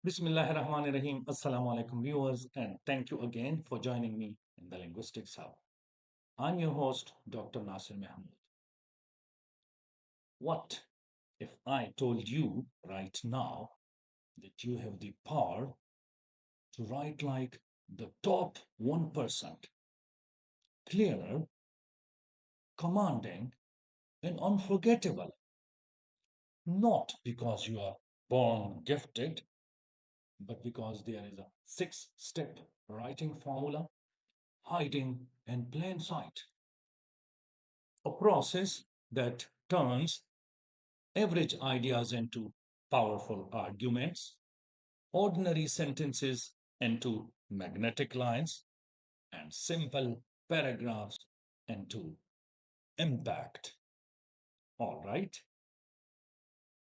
Bismillahirrahmanirrahim. Assalamu alaikum, viewers, and thank you again for joining me in the Linguistics Hub. I'm your host, Dr. Nasir Mahmood. What if I told you right now that you have the power to write like the top 1%, clearer, commanding, and unforgettable? Not because you are born gifted, but because there is a 6-step writing formula hiding in plain sight. A process that turns average ideas into powerful arguments, ordinary sentences into magnetic lines, and simple paragraphs into impact. All right,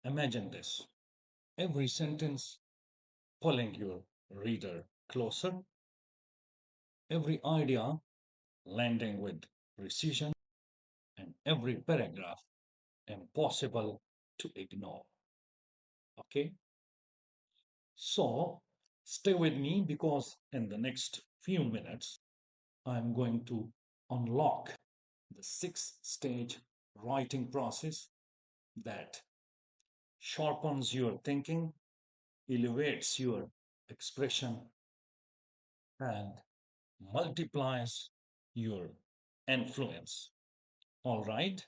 imagine this: every sentence pulling your reader closer, every idea landing with precision, and every paragraph impossible to ignore. Okay, so stay with me because in the next few minutes, I'm going to unlock the 6 stage writing process that sharpens your thinking, elevates your expression, and multiplies your influence. All right?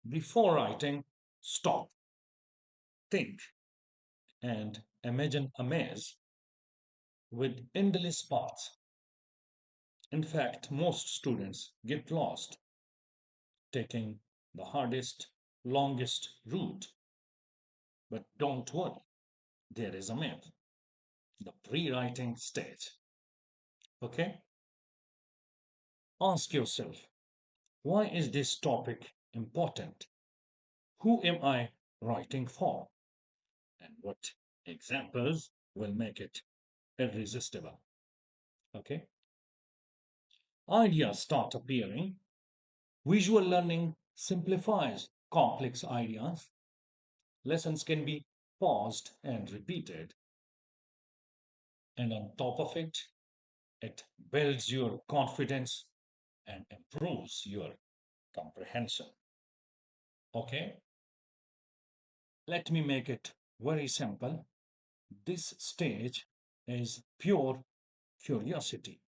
Before writing, stop, think, and imagine a maze with endless paths. In fact, most students get lost taking the hardest, longest route. But don't worry, there is a map, the pre writing stage. Okay? Ask yourself, why is this topic important? Who am I writing for? And what examples will make it irresistible? Okay? Ideas start appearing. Visual learning simplifies complex ideas. Lessons can be paused and repeated. And on top of it, it builds your confidence and improves your comprehension. Okay, let me make it very simple. This stage is pure curiosity,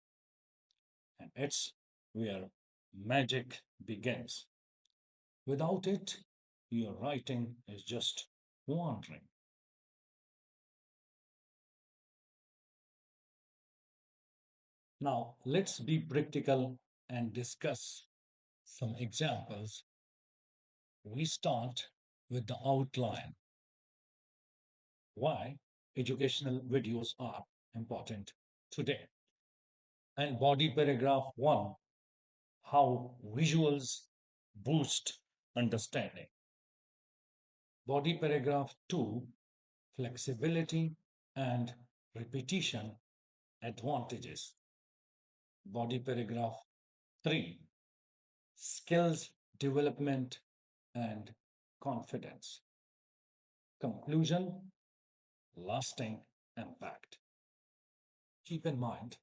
and it's where magic begins. Without it, your writing is just wandering. Now, let's be practical and discuss some examples. We start with the outline. Why educational videos are important today. And body paragraph 1, how visuals boost understanding. Body paragraph 2, flexibility and repetition advantages. Body paragraph 3, skills development and confidence. Conclusion, lasting impact. Keep in mind,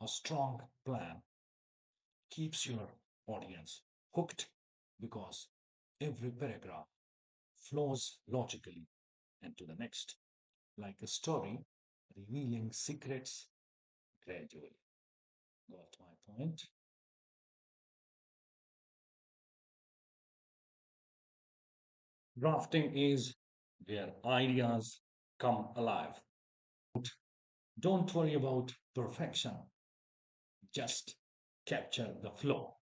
a strong plan keeps your audience hooked because every paragraph flows logically into the next, like a story revealing secrets gradually. Got my point? Drafting is where ideas come alive. Don't worry about perfection, just capture the flow.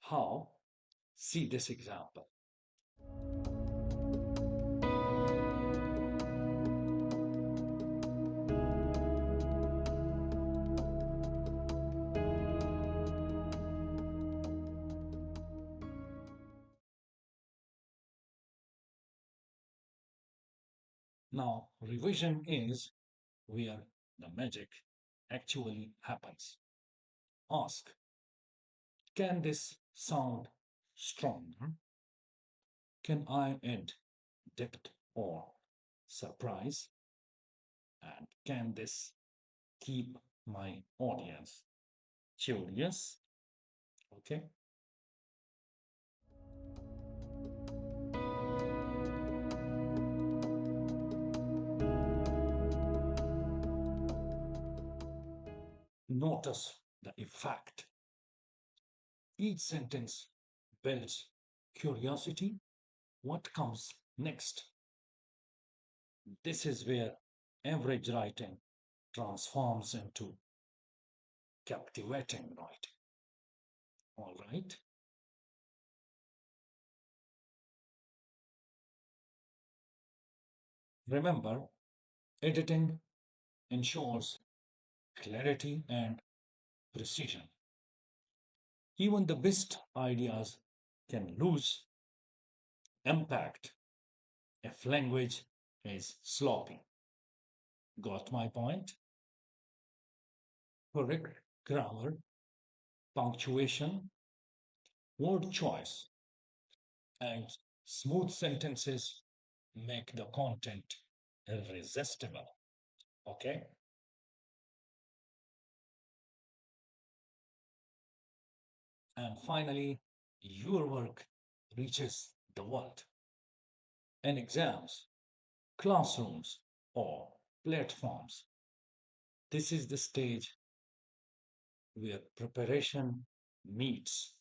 How? See this example. Now, revision is where the magic actually happens. Ask, can this sound stronger? Can I add depth or surprise? And can this keep my audience curious? Okay. Notice the effect. Each sentence builds curiosity. What comes next? This is where average writing transforms into captivating writing. All right. Remember, editing ensures clarity and precision. Even the best ideas can lose impact if language is sloppy. Got my point? Correct grammar, punctuation, word choice, and smooth sentences make the content irresistible. Okay? And finally, your work reaches the world. In exams, classrooms, or platforms, this is the stage where preparation meets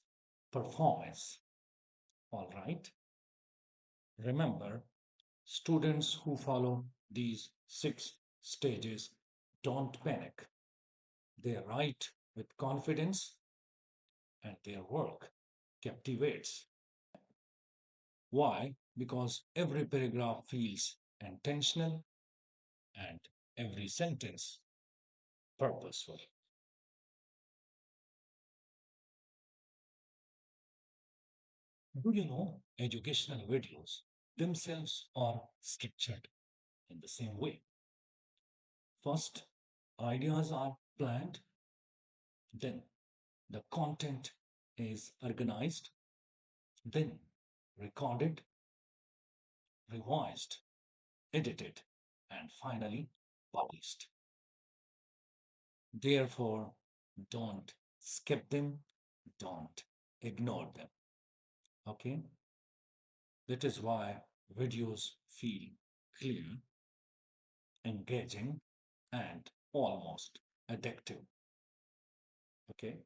performance. All right? Remember, students who follow these 6 stages don't panic. They write with confidence and their work captivates. Why? Because every paragraph feels intentional and every sentence purposeful. Do you know educational videos themselves are structured in the same way? First, ideas are planned, then the content is organized, then recorded, revised, edited, and finally published. Therefore, don't skip them, don't ignore them. Okay? That is why videos feel clear, engaging, and almost addictive. Okay?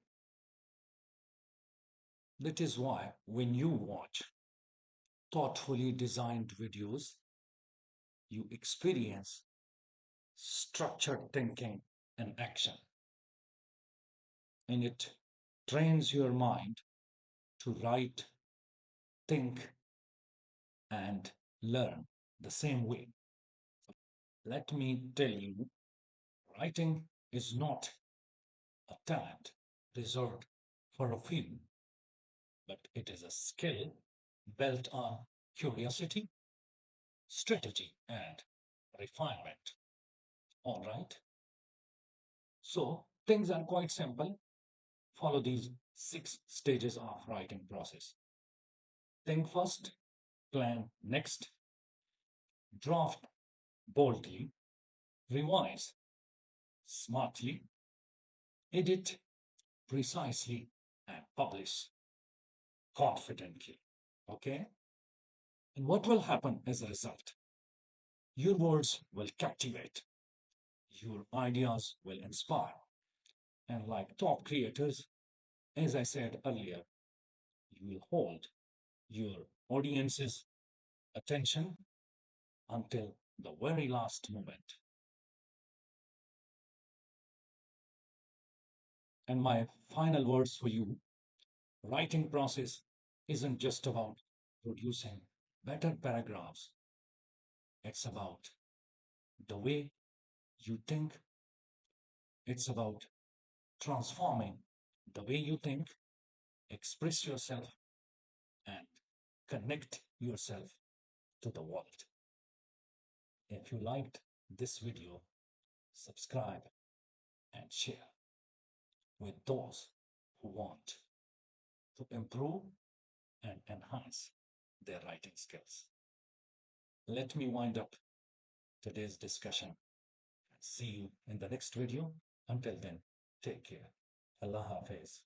That is why when you watch thoughtfully designed videos, you experience structured thinking and action, and it trains your mind to write, think, and learn the same way. Let me tell you, writing is not a talent reserved for a few, but it is a skill built on curiosity, strategy, and refinement. All right. So things are quite simple. Follow these 6 stages of writing process. Think first, plan next, draft boldly, revise smartly, edit precisely, and publish confidently. Okay? And what will happen as a result? Your words will captivate, your ideas will inspire, and like top creators, as I said earlier, you will hold your audience's attention until the very last moment. And my final words for you, writing process isn't just about producing better paragraphs, it's about the way you think, it's about transforming the way you think, express yourself, and connect yourself to the world. If you liked this video, subscribe and share with those who want to improve and enhance their writing skills. Let me wind up today's discussion. See you in the next video. Until then, take care. Allah Hafiz.